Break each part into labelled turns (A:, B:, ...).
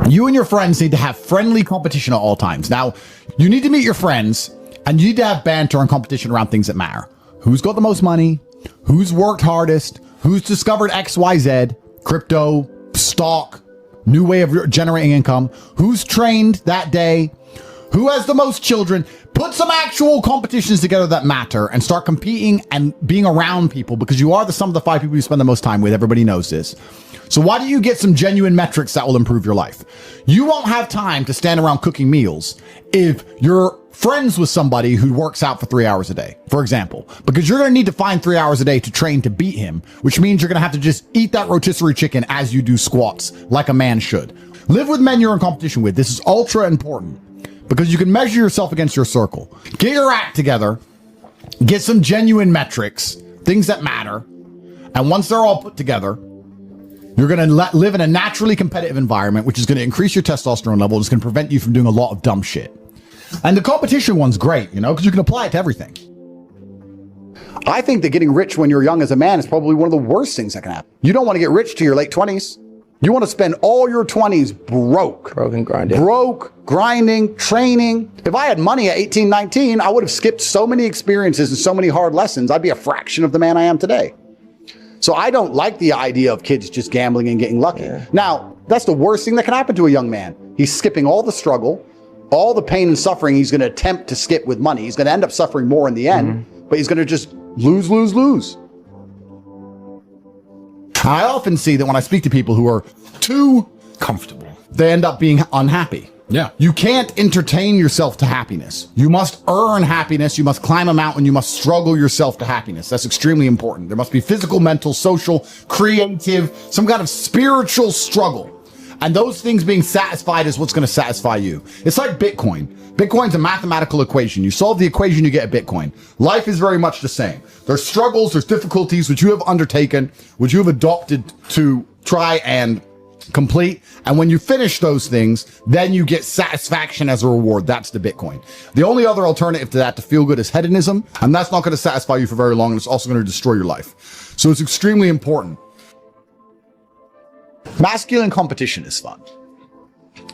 A: You and your friends need to have friendly competition at all times. Now, you need to meet your friends and you need to have banter and competition around things that matter. Who's got the most money? Who's worked hardest? Who's discovered XYZ, crypto, stock, new way of generating income? Who's trained that day? Who has the most children? Put some actual competitions together that matter and start competing and being around people, because you are the sum of the 5 people you spend the most time with. Everybody knows this. So why don't you get some genuine metrics that will improve your life? You won't have time to stand around cooking meals if you're friends with somebody who works out for 3 hours a day, for example, because you're going to need to find 3 hours a day to train to beat him, which means you're going to have to just eat that rotisserie chicken as you do squats like a man should. Live with men you're in competition with. This is ultra important because you can measure yourself against your circle. Get your act together, get some genuine metrics, things that matter. And once they're all put together, you're going to live in a naturally competitive environment, which is going to increase your testosterone level. It's going to prevent you from doing a lot of dumb shit. And the competition one's great, because you can apply it to everything. I think that getting rich when you're young as a man is probably one of the worst things that can happen. You don't want to get rich to your late 20s. You want to spend all your 20s broke.
B: Broke and grinding.
A: Broke, grinding, training. If I had money at 18, 19, I would have skipped so many experiences and so many hard lessons. I'd be a fraction of the man I am today. So I don't like the idea of kids just gambling and getting lucky. Yeah. Now, that's the worst thing that can happen to a young man. He's skipping all the struggle, all the pain and suffering he's going to attempt to skip with money. He's going to end up suffering more in the end, but he's going to just lose, lose, lose. I often see that when I speak to people who are too comfortable, they end up being unhappy. Yeah. You can't entertain yourself to happiness. You must earn happiness. You must climb a mountain. You must struggle yourself to happiness. That's extremely important. There must be physical, mental, social, creative, some kind of spiritual struggle. And those things being satisfied is what's going to satisfy you. It's like Bitcoin. Bitcoin's a mathematical equation. You solve the equation, you get a Bitcoin. Life is very much the same. There's struggles, there's difficulties which you have undertaken, which you have adopted to try and complete. And when you finish those things, then you get satisfaction as a reward. That's the Bitcoin. The only other alternative to that to feel good is hedonism. And that's not going to satisfy you for very long. And it's also going to destroy your life. So it's extremely important. Masculine competition is fun.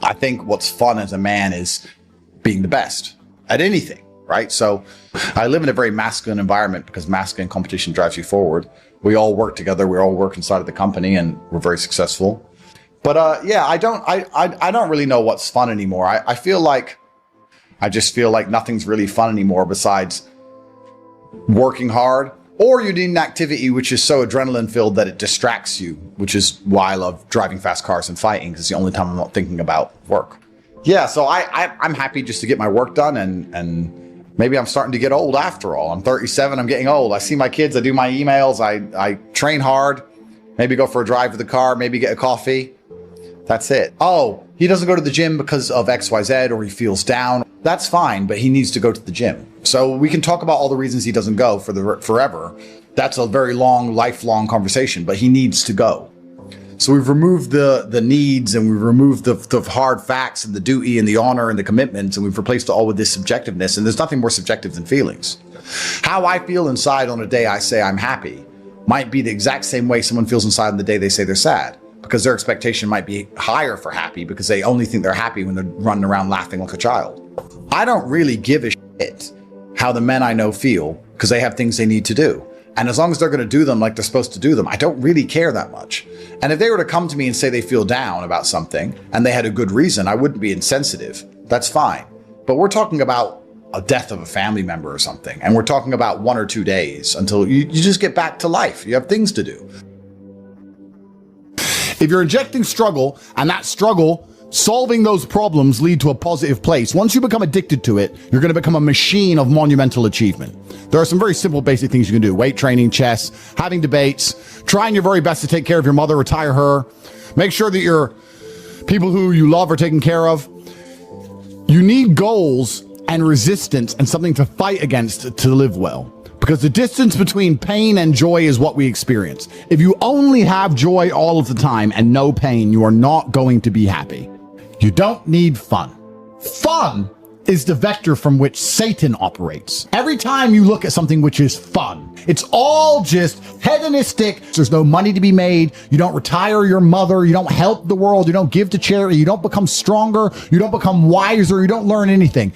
A: I think what's fun as a man is being the best at anything, right? So I live in a very masculine environment because masculine competition drives you forward. We all work together. We all work inside of the company and we're very successful. But yeah, I don't really know what's fun anymore. I just feel like nothing's really fun anymore besides working hard. Or you need an activity which is so adrenaline filled that it distracts you, which is why I love driving fast cars and fighting, because it's the only time I'm not thinking about work. Yeah, so I'm happy just to get my work done, and maybe I'm starting to get old after all. I'm 37, I'm getting old. I see my kids, I do my emails, I train hard, maybe go for a drive with the car, maybe get a coffee. That's it. Oh, he doesn't go to the gym because of XYZ or he feels down. That's fine, but he needs to go to the gym. So we can talk about all the reasons he doesn't go forever. That's a very long, lifelong conversation, but he needs to go. So we've removed the needs and we've removed the hard facts and the duty and the honor and the commitments, and we've replaced it all with this subjectiveness. And there's nothing more subjective than feelings. How I feel inside on a day I say I'm happy might be the exact same way someone feels inside on the day they say they're sad, because their expectation might be higher for happy because they only think they're happy when they're running around laughing like a child. I don't really give a shit how the men I know feel because they have things they need to do. And as long as they're going to do them like they're supposed to do them, I don't really care that much. And if they were to come to me and say they feel down about something and they had a good reason, I wouldn't be insensitive. That's fine. But we're talking about a death of a family member or something. And we're talking about 1 or 2 days until you just get back to life. You have things to do. If you're injecting struggle and that struggle, solving those problems lead to a positive place, once you become addicted to it, you're going to become a machine of monumental achievement. There are some very simple, basic things you can do. Weight training, chess, having debates, trying your very best to take care of your mother, retire her. Make sure that your people who you love are taken care of. You need goals and resistance and something to fight against to live well. Because the distance between pain and joy is what we experience. If you only have joy all of the time and no pain, you are not going to be happy. You don't need fun. Fun
B: is the vector from which Satan operates. Every time you look at something which is fun, it's all just hedonistic. There's no money to be made. You don't retire your mother. You don't help the world. You don't give to charity. You don't become stronger. You don't become wiser. You don't learn anything.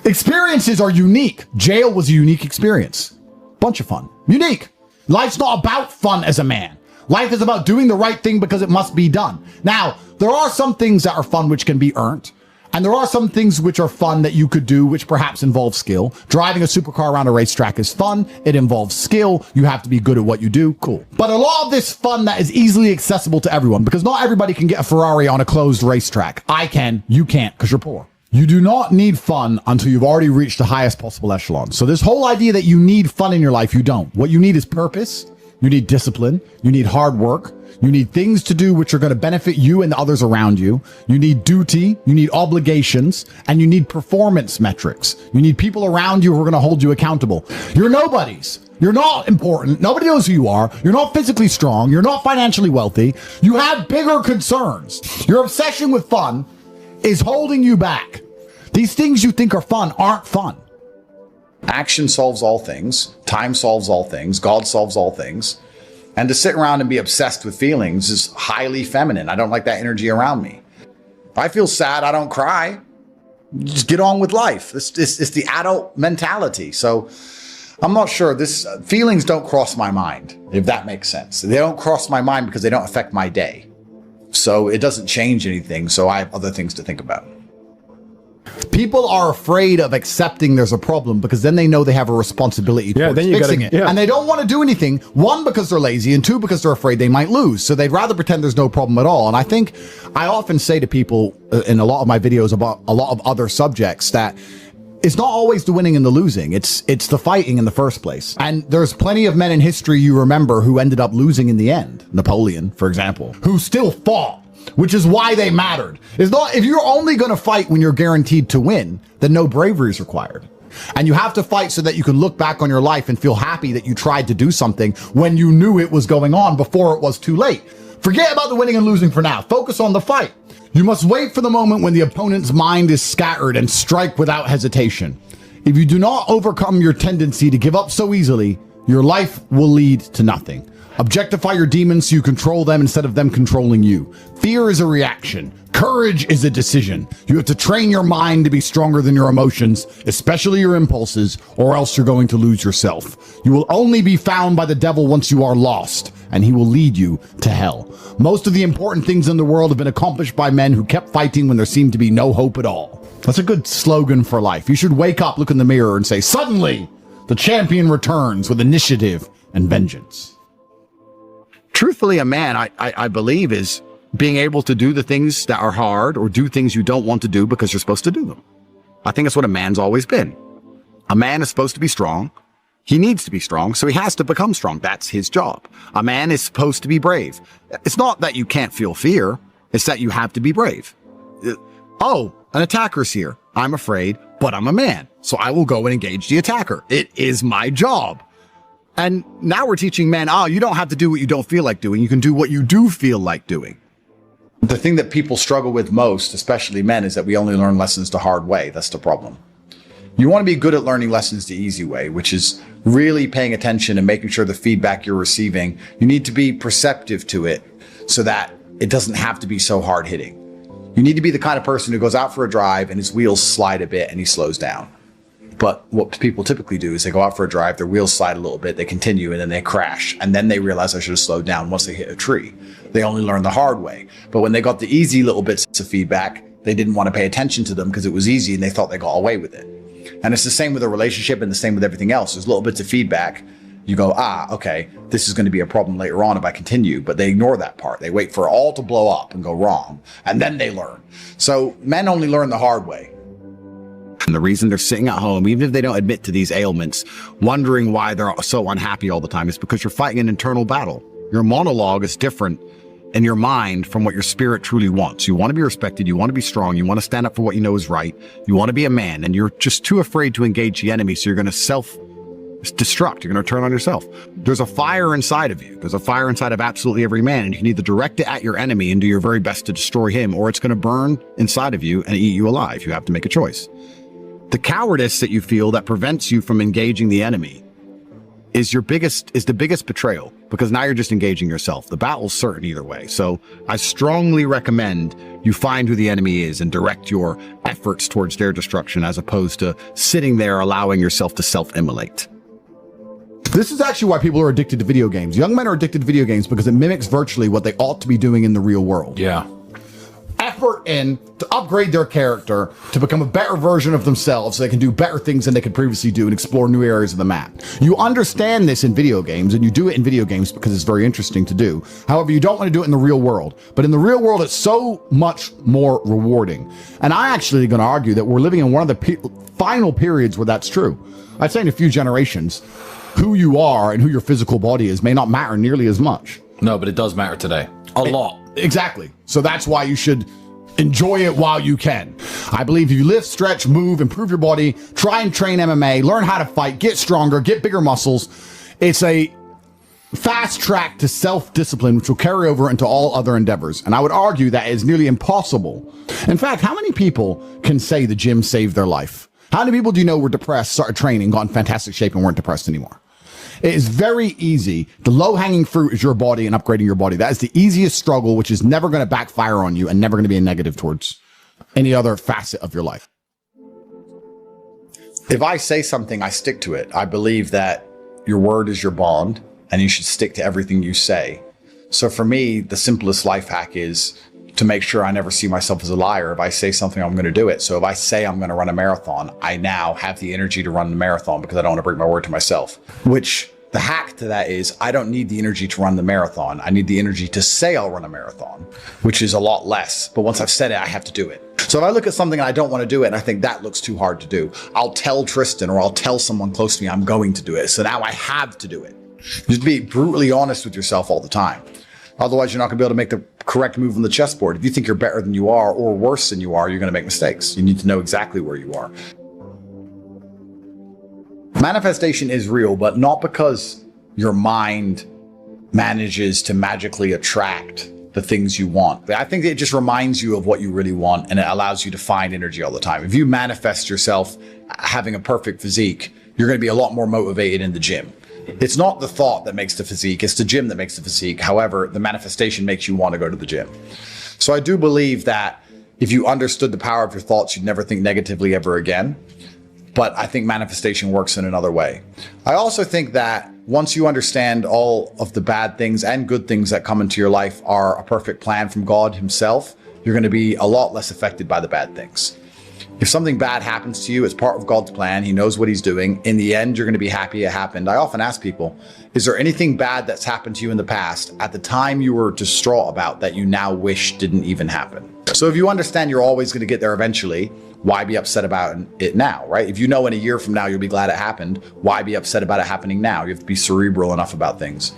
B: Experiences are unique. Jail was a unique experience. Bunch of fun. Unique. Life's not about fun as a man. Life is about doing the right thing because it must be done. Now, there are some things that are fun which can be earned. And there are some things which are fun that you could do, which perhaps involve skill. Driving a supercar around a racetrack is fun. It involves skill. You have to be good at what you do. Cool. But a lot of this fun that is easily accessible to everyone, because not everybody can get a Ferrari on a closed racetrack. I can. You can't because you're poor. You do not need fun until you've already reached the highest possible echelon. So this whole idea that you need fun in your life, you don't. What you need is purpose. You need discipline. You need hard work. You need things to do which are going to benefit you and the others around you. You need duty. You need obligations. And you need performance metrics. You need people around you who are going to hold you accountable. You're nobodies. You're not important. Nobody knows who you are. You're not physically strong. You're not financially wealthy. You have bigger concerns. Your obsession with fun is holding you back. These things you think are fun aren't fun.
A: Action solves all things. Time solves all things. God solves all things. And to sit around and be obsessed with feelings is highly feminine. I don't like that energy around me. If I feel sad, I don't cry. Just get on with life. It's the adult mentality. So I'm not sure. Feelings don't cross my mind, if that makes sense. They don't cross my mind because they don't affect my day. So it doesn't change anything. So I have other things to think about.
B: People are afraid of accepting there's a problem because then they know they have a responsibility towards fixing it. Yeah. And they don't want to do anything, one, because they're lazy, and two, because they're afraid they might lose. So they'd rather pretend there's no problem at all. And I think I often say to people in a lot of my videos about a lot of other subjects that it's not always the winning and the losing. It's the fighting in the first place. And there's plenty of men in history you remember who ended up losing in the end. Napoleon, for example, who still fought, which is why they mattered. It's not, if you're only going to fight when you're guaranteed to win, then no bravery is required. And you have to fight so that you can look back on your life and feel happy that you tried to do something when you knew it was going on before it was too late. Forget about the winning and losing for now. Focus on the fight. You must wait for the moment when the opponent's mind is scattered and strike without hesitation. If you do not overcome your tendency to give up so easily, your life will lead to nothing. Objectify your demons so you control them instead of them controlling you. Fear is a reaction. Courage is a decision. You have to train your mind to be stronger than your emotions, especially your impulses, or else you're going to lose yourself. You will only be found by the devil once you are lost, and he will lead you to hell. Most of the important things in the world have been accomplished by men who kept fighting when there seemed to be no hope at all. That's a good slogan for life. You should wake up, look in the mirror, and say, suddenly, the champion returns with initiative and vengeance. Truthfully, a man, I believe, is being able to do the things that are hard or do things you don't want to do because you're supposed to do them. I think that's what a man's always been. A man is supposed to be strong. He needs to be strong, so he has to become strong. That's his job. A man is supposed to be brave. It's not that you can't feel fear. It's that you have to be brave. Oh, an attacker's here. I'm afraid, but I'm a man, so I will go and engage the attacker. It is my job. And now we're teaching men, you don't have to do what you don't feel like doing. You can do what you do feel like doing.
A: The thing that people struggle with most, especially men, is that we only learn lessons the hard way. That's the problem. You want to be good at learning lessons the easy way, which is really paying attention and making sure the feedback you're receiving, you need to be perceptive to it so that it doesn't have to be so hard hitting. You need to be the kind of person who goes out for a drive and his wheels slide a bit and he slows down. But what people typically do is they go out for a drive, their wheels slide a little bit, they continue, and then they crash. And then they realize I should have slowed down once they hit a tree. They only learn the hard way. But when they got the easy little bits of feedback, they didn't want to pay attention to them because it was easy and they thought they got away with it. And it's the same with a relationship and the same with everything else. There's little bits of feedback. You go, okay, this is going to be a problem later on if I continue. But they ignore that part. They wait for it all to blow up and go wrong. And then they learn. So men only learn the hard way.
B: And the reason they're sitting at home, even if they don't admit to these ailments, wondering why they're so unhappy all the time, is because you're fighting an internal battle. Your monologue is different in your mind from what your spirit truly wants. You want to be respected. You want to be strong. You want to stand up for what you know is right. You want to be a man, and you're just too afraid to engage the enemy. So you're going to self-destruct. You're going to turn on yourself. There's a fire inside of you. There's a fire inside of absolutely every man, and you can either direct it at your enemy and do your very best to destroy him, or it's going to burn inside of you and eat you alive. You have to make a choice. The cowardice that you feel that prevents you from engaging the enemy is the biggest betrayal, because now you're just engaging yourself. The battle's certain either way. So I strongly recommend you find who the enemy is and direct your efforts towards their destruction, as opposed to sitting there allowing yourself to self-immolate. This is actually why people are addicted to video games. Young men are addicted to video games because it mimics virtually what they ought to be doing in the real world.
C: Yeah.
B: Effort in to upgrade their character to become a better version of themselves so they can do better things than they could previously do and explore new areas of the map. You understand this in video games, and you do it in video games because it's very interesting to do. However, you don't want to do it in the real world. But in the real world, it's so much more rewarding. And I actually going to argue that we're living in one of the final periods where that's true. I'd say in a few generations, who you are and who your physical body is may not matter nearly as much.
C: No, but it does matter today. A lot.
B: Exactly. So that's why you should enjoy it while you can. I believe if you lift, stretch, move, improve your body, try and train MMA, learn how to fight, get stronger, get bigger muscles, it's a fast track to self-discipline, which will carry over into all other endeavors. And I would argue that is nearly impossible. In fact, how many people can say the gym saved their life? How many people do you know were depressed, started training, got in fantastic shape, and weren't depressed anymore? It is very easy. The low-hanging fruit is your body and upgrading your body. That is the easiest struggle, which is never going to backfire on you and never going to be a negative towards any other facet of your life.
A: If I say something, I stick to it. I believe that your word is your bond, and you should stick to everything you say. So for me, the simplest life hack is to make sure I never see myself as a liar. If I say something, I'm going to do it. So if I say I'm going to run a marathon, I now have the energy to run the marathon because I don't want to break my word to myself. Which the hack to that is I don't need the energy to run the marathon. I need the energy to say I'll run a marathon, which is a lot less. But once I've said it, I have to do it. So if I look at something and I don't want to do it and I think that looks too hard to do, I'll tell Tristan or I'll tell someone close to me I'm going to do it. So now I have to do it. Just be brutally honest with yourself all the time. Otherwise, you're not going to be able to make the correct move on the chessboard. If you think you're better than you are or worse than you are, you're going to make mistakes. You need to know exactly where you are. Manifestation is real, but not because your mind manages to magically attract the things you want. I think it just reminds you of what you really want, and it allows you to find energy all the time. If you manifest yourself having a perfect physique, you're going to be a lot more motivated in the gym. It's not the thought that makes the physique, it's the gym that makes the physique. However, the manifestation makes you want to go to the gym. So I do believe that if you understood the power of your thoughts, you'd never think negatively ever again. But I think manifestation works in another way. I also think that once you understand all of the bad things and good things that come into your life are a perfect plan from God himself, you're going to be a lot less affected by the bad things. If something bad happens to you, it's part of God's plan. He knows what he's doing. In the end, you're going to be happy it happened. I often ask people, is there anything bad that's happened to you in the past at the time you were distraught about that you now wish didn't even happen? So if you understand you're always going to get there eventually, why be upset about it now, right? If you know in a year from now you'll be glad it happened, why be upset about it happening now? You have to be cerebral enough about things.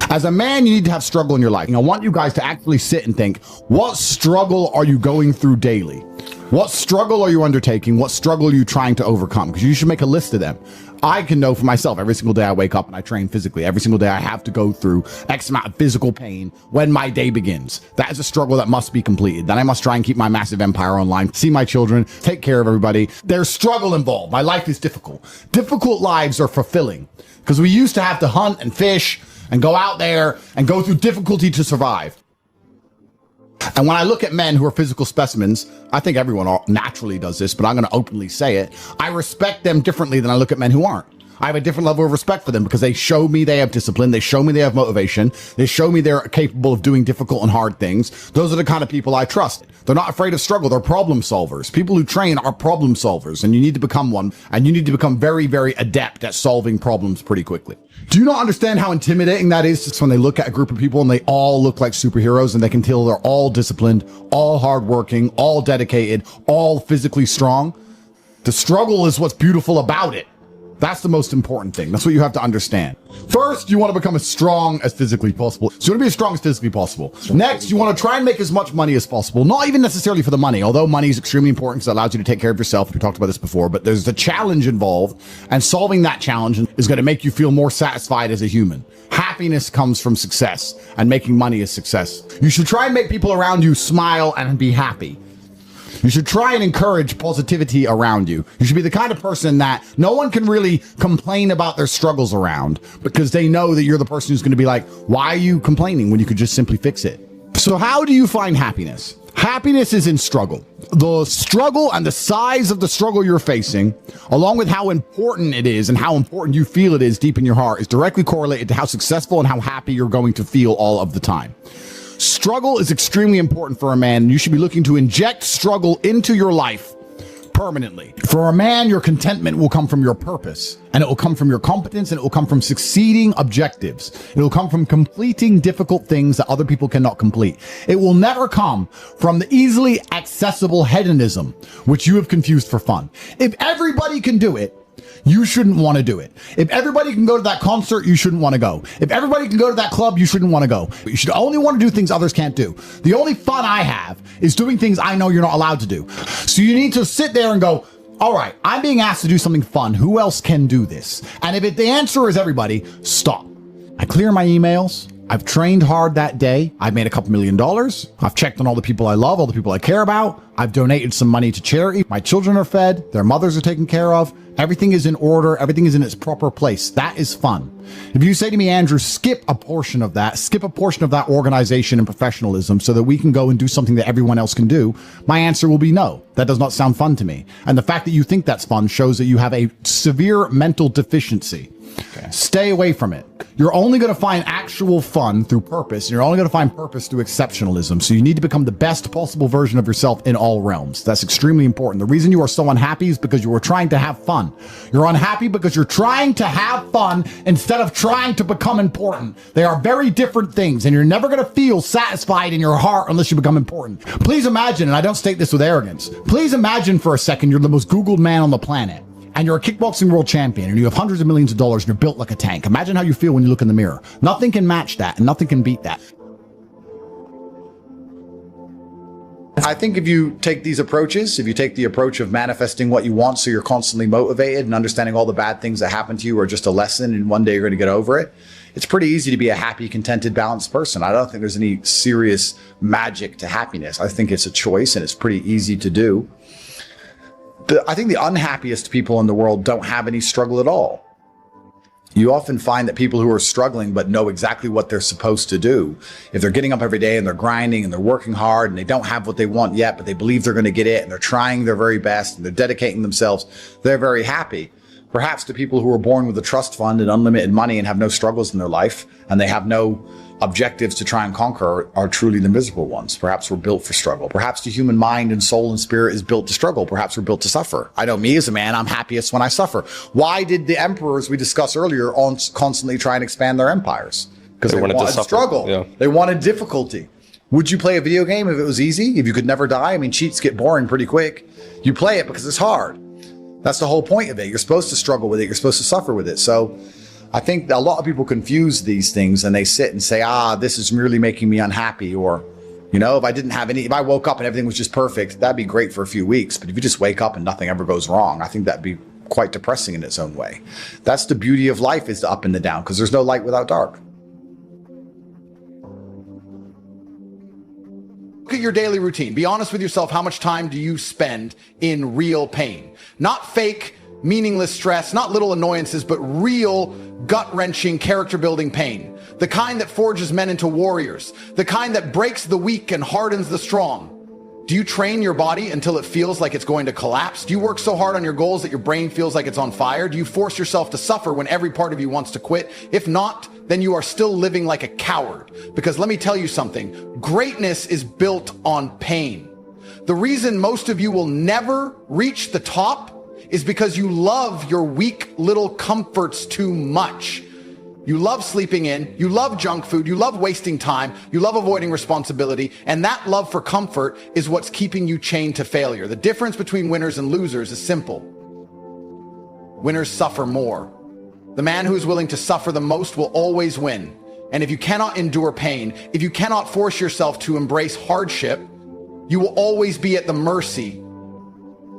B: As a man, you need to have struggle in your life. I want you guys to actually sit and think, what struggle are you going through daily? What struggle are you undertaking? What struggle are you trying to overcome? Because you should make a list of them. I can know for myself, every single day I wake up and I train physically. Every single day I have to go through X amount of physical pain when my day begins. That is a struggle that must be completed. Then I must try and keep my massive empire online, see my children, take care of everybody. There's struggle involved. My life is difficult. Difficult lives are fulfilling because we used to have to hunt and fish and go out there and go through difficulty to survive. And when I look at men who are physical specimens, I think everyone naturally does this, but I'm going to openly say it. I respect them differently than I look at men who aren't. I have a different level of respect for them because they show me they have discipline. They show me they have motivation. They show me they're capable of doing difficult and hard things. Those are the kind of people I trust. They're not afraid of struggle. They're problem solvers. People who train are problem solvers, and you need to become one, and you need to become very, very adept at solving problems pretty quickly. Do you not understand how intimidating that is just when they look at a group of people and they all look like superheroes and they can tell they're all disciplined, all hardworking, all dedicated, all physically strong? The struggle is what's beautiful about it. That's the most important thing. That's what you have to understand. First, you want to become as strong as physically possible. So you want to be as strong as physically possible. Next, you want to try and make as much money as possible. Not even necessarily for the money, although money is extremely important because it allows you to take care of yourself. We talked about this before, but there's a challenge involved, and solving that challenge is going to make you feel more satisfied as a human. Happiness comes from success, and making money is success. You should try and make people around you smile and be happy. You should try and encourage positivity around you. You should be the kind of person that no one can really complain about their struggles around because they know that you're the person who's going to be like, why are you complaining when you could just simply fix it? So how do you find happiness? Happiness is in struggle. The struggle and the size of the struggle you're facing, along with how important it is and how important you feel it is deep in your heart, is directly correlated to how successful and how happy you're going to feel all of the time. Struggle is extremely important for a man, and you should be looking to inject struggle into your life permanently. For a man, your contentment will come from your purpose, and it will come from your competence, and it will come from succeeding objectives. It will come from completing difficult things that other people cannot complete. It will never come from the easily accessible hedonism, which you have confused for fun. If everybody can do it, you shouldn't want to do it. If everybody can go to that concert, you shouldn't want to go. If everybody can go to that club, you shouldn't want to go. You should only want to do things others can't do. The only fun I have is doing things I know you're not allowed to do. So you need to sit there and go, all right, I'm being asked to do something fun. Who else can do this? And if the answer is everybody, stop. I clear my emails. I've trained hard that day. I've made a couple $1 million. I've checked on all the people I love, all the people I care about. I've donated some money to charity. My children are fed. Their mothers are taken care of. Everything is in order. Everything is in its proper place. That is fun. If you say to me, Andrew, skip a portion of that organization and professionalism so that we can go and do something that everyone else can do, my answer will be no. That does not sound fun to me. And the fact that you think that's fun shows that you have a severe mental deficiency. Okay. Stay away from it. You're only going to find actual fun through purpose. And you're only going to find purpose through exceptionalism. So you need to become the best possible version of yourself in all realms. That's extremely important. The reason you are so unhappy is because you are trying to have fun. You're unhappy because you're trying to have fun instead of trying to become important. They are very different things, and you're never going to feel satisfied in your heart unless you become important. Please imagine, and I don't state this with arrogance, please imagine for a second you're the most Googled man on the planet. And you're a kickboxing world champion, and you have hundreds of millions of dollars, and you're built like a tank. Imagine how you feel when you look in the mirror. Nothing can match that, and nothing can beat that.
A: I think if you take these approaches, if you take the approach of manifesting what you want so you're constantly motivated and understanding all the bad things that happen to you are just a lesson and one day you're going to get over it, it's pretty easy to be a happy, contented, balanced person. I don't think there's any serious magic to happiness. I think it's a choice, and it's pretty easy to do. I think the unhappiest people in the world don't have any struggle at all. You often find that people who are struggling but know exactly what they're supposed to do, if they're getting up every day and they're grinding and they're working hard and they don't have what they want yet, but they believe they're going to get it and they're trying their very best and they're dedicating themselves, they're very happy. Perhaps the people who are born with a trust fund and unlimited money and have no struggles in their life and they have no objectives to try and conquer are truly the miserable ones. Perhaps we're built for struggle. Perhaps the human mind and soul and spirit is built to struggle. Perhaps we're built to suffer. I know me as a man, I'm happiest when I suffer. Why did the emperors we discussed earlier constantly try and expand their empires? Because they wanted to struggle. Yeah. They wanted difficulty. Would you play a video game if it was easy? If you could never die? I mean, cheats get boring pretty quick. You play it because it's hard. That's the whole point of it. You're supposed to struggle with it. You're supposed to suffer with it. So I think a lot of people confuse these things and they sit and say, this is merely making me unhappy. Or, if I woke up and everything was just perfect, that'd be great for a few weeks. But if you just wake up and nothing ever goes wrong, I think that'd be quite depressing in its own way. That's the beauty of life, is the up and the down, because there's no light without dark.
B: Look at your daily routine. Be honest with yourself. How much time do you spend in real pain? Not fake, meaningless stress, not little annoyances, but real gut-wrenching, character-building pain. The kind that forges men into warriors. The kind that breaks the weak and hardens the strong. Do you train your body until it feels like it's going to collapse? Do you work so hard on your goals that your brain feels like it's on fire? Do you force yourself to suffer when every part of you wants to quit? If not, then you are still living like a coward. Because let me tell you something, greatness is built on pain. The reason most of you will never reach the top is because you love your weak little comforts too much. You love sleeping in, you love junk food, you love wasting time, you love avoiding responsibility, and that love for comfort is what's keeping you chained to failure. The difference between winners and losers is simple. Winners suffer more. The man who is willing to suffer the most will always win. And if you cannot endure pain, if you cannot force yourself to embrace hardship, you will always be at the mercy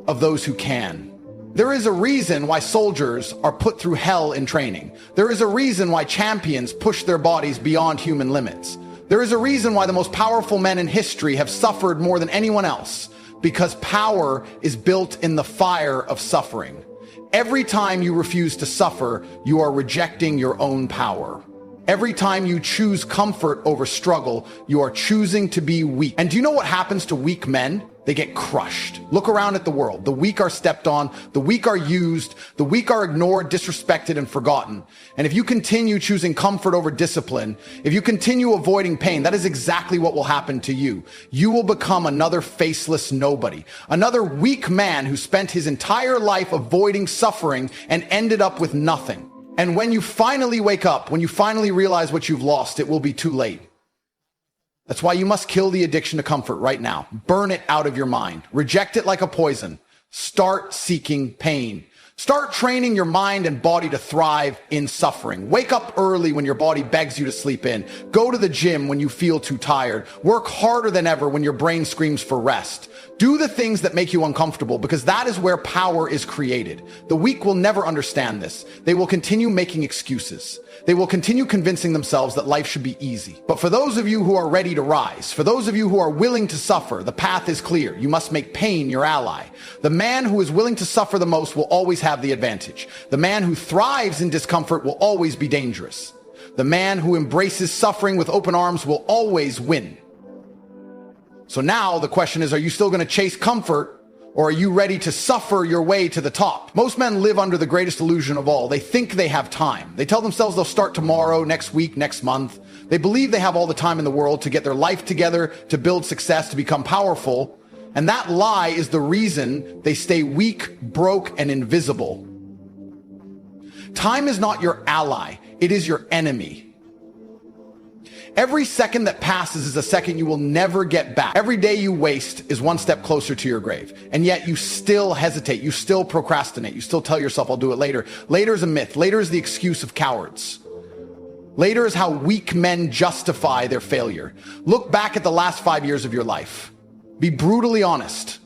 B: of those who can. There is a reason why soldiers are put through hell in training. There is a reason why champions push their bodies beyond human limits. There is a reason why the most powerful men in history have suffered more than anyone else.
D: because power is built in the fire of suffering. Every time you refuse to suffer, you are rejecting your own power. Every time you choose comfort over struggle, you are choosing to be weak. And do you know what happens to weak men? They get crushed. Look around at the world. The weak are stepped on, the weak are used, the weak are ignored, disrespected, and forgotten. And if you continue choosing comfort over discipline, if you continue avoiding pain, that is exactly what will happen to you. You will become another faceless nobody, another weak man who spent his entire life avoiding suffering and ended up with nothing. And when you finally wake up, when you finally realize what you've lost, it will be too late. That's why you must kill the addiction to comfort right now. Burn it out of your mind. Reject it like a poison. Start seeking pain. Start training your mind and body to thrive in suffering. Wake up early when your body begs you to sleep in. Go to the gym when you feel too tired. Work harder than ever when your brain screams for rest. Do the things that make you uncomfortable, because that is where power is created. The weak will never understand this. They will continue making excuses. They will continue convincing themselves that life should be easy. But for those of you who are ready to rise, for those of you who are willing to suffer, the path is clear. You must make pain your ally. The man who is willing to suffer the most will always have the advantage. The man who thrives in discomfort will always be dangerous. The man who embraces suffering with open arms will always win. So now the question is, are you still going to chase comfort, or are you ready to suffer your way to the top? Most men live under the greatest illusion of all. They think they have time. They tell themselves they'll start tomorrow, next week, next month. They believe they have all the time in the world to get their life together, to build success, to become powerful. And that lie is the reason they stay weak, broke, and invisible. Time is not your ally. It is your enemy. Every second that passes is a second you will never get back. Every day you waste is one step closer to your grave. And yet you still hesitate. You still procrastinate. You still tell yourself, I'll do it later. Later is a myth. Later is the excuse of cowards. Later is how weak men justify their failure. Look back at the last 5 years of your life. Be brutally honest.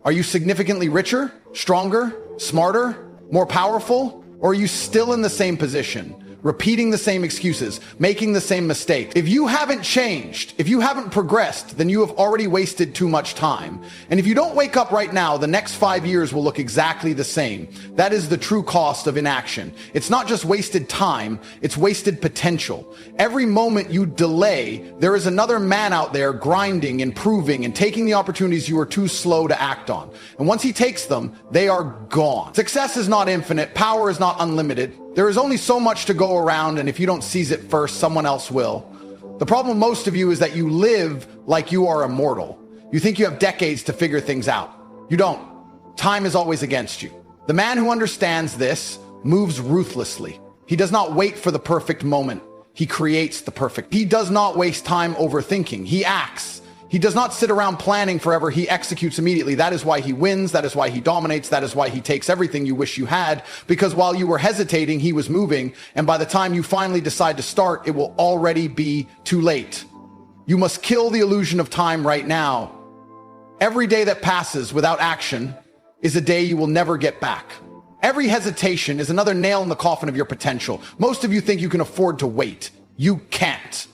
D: Are you significantly richer, stronger, smarter, more powerful? Or are you still in the same position? Repeating the same excuses, making the same mistakes. If you haven't changed, if you haven't progressed, then you have already wasted too much time. And if you don't wake up right now, the next 5 years will look exactly the same. That is the true cost of inaction. It's not just wasted time, it's wasted potential. Every moment you delay, there is another man out there grinding, improving, and taking the opportunities you are too slow to act on. And once he takes them, they are gone. Success is not infinite. Power is not unlimited. There is only so much to go around, and if you don't seize it first, someone else will. The problem with most of you is that you live like you are immortal. You think you have decades to figure things out. You don't. Time is always against you. The man who understands this moves ruthlessly. He does not wait for the perfect moment. He creates the perfect. He does not waste time overthinking. He acts. He does not sit around planning forever. He executes immediately. That is why he wins. That is why he dominates. That is why he takes everything you wish you had. Because while you were hesitating, he was moving. And by the time you finally decide to start, it will already be too late. You must kill the illusion of time right now. Every day that passes without action is a day you will never get back. Every hesitation is another nail in the coffin of your potential. Most of you think you can afford to wait. You can't.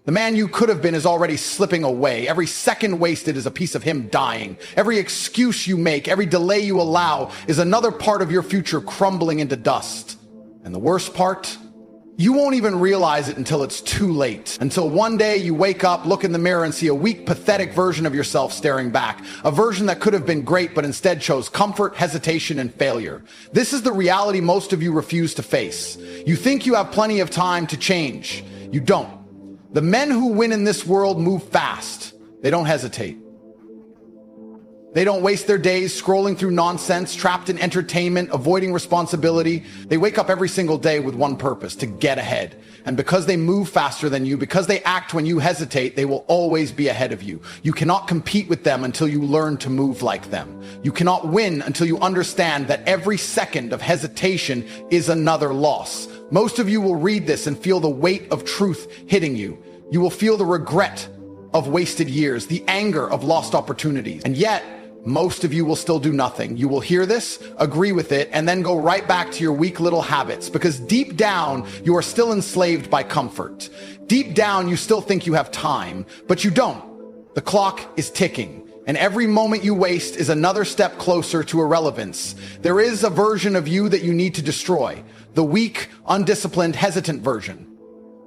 D: The man you could have been is already slipping away. Every second wasted is a piece of him dying. Every excuse you make, every delay you allow is another part of your future crumbling into dust. And the worst part? You won't even realize it until it's too late. Until one day you wake up, look in the mirror, and see a weak, pathetic version of yourself staring back. A version that could have been great, but instead chose comfort, hesitation, and failure. This is the reality most of you refuse to face. You think you have plenty of time to change. You don't. The men who win in this world move fast. They don't hesitate. They don't waste their days scrolling through nonsense, trapped in entertainment, avoiding responsibility. They wake up every single day with one purpose: to get ahead. And because they move faster than you, because they act when you hesitate, they will always be ahead of you. You cannot compete with them until you learn to move like them. You cannot win until you understand that every second of hesitation is another loss. Most of you will read this and feel the weight of truth hitting you. You will feel the regret of wasted years, the anger of lost opportunities. And yet, most of you will still do nothing. You will hear this, agree with it, and then go right back to your weak little habits, because deep down, you are still enslaved by comfort. Deep down, you still think you have time, but you don't. The clock is ticking. And every moment you waste is another step closer to irrelevance. There is a version of you that you need to destroy. The weak, undisciplined, hesitant version.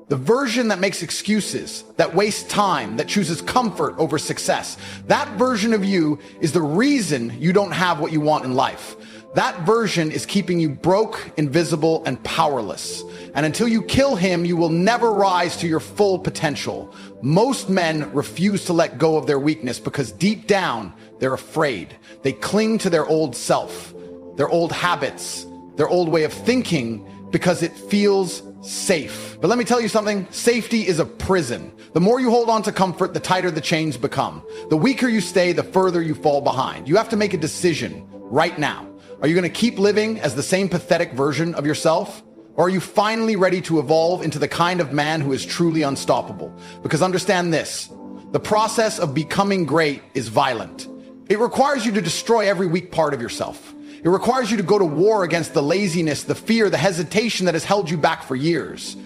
D: The version that makes excuses, that wastes time, that chooses comfort over success. That version of you is the reason you don't have what you want in life. That version is keeping you broke, invisible, and powerless. And until you kill him, you will never rise to your full potential. Most men refuse to let go of their weakness because deep down, they're afraid. They cling to their old self, their old habits, their old way of thinking because it feels safe. But let me tell you something, safety is a prison. The more you hold on to comfort, the tighter the chains become. The weaker you stay, the further you fall behind. You have to make a decision right now. Are you going to keep living as the same pathetic version of yourself? Or are you finally ready to evolve into the kind of man who is truly unstoppable? Because understand this, the process of becoming great is violent. It requires you to destroy every weak part of yourself. It requires you to go to war against the laziness, the fear, the hesitation that has held you back for years.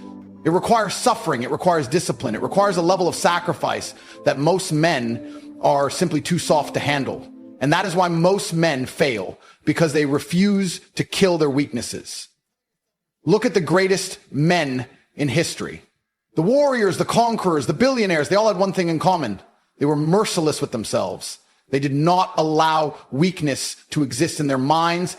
D: It requires suffering. It requires discipline. It requires a level of sacrifice that most men are simply too soft to handle. And that is why most men fail, because they refuse to kill their weaknesses. Look at the greatest men in history. The warriors, the conquerors, the billionaires, they all had one thing in common. They were merciless with themselves. They did not allow weakness to exist in their minds,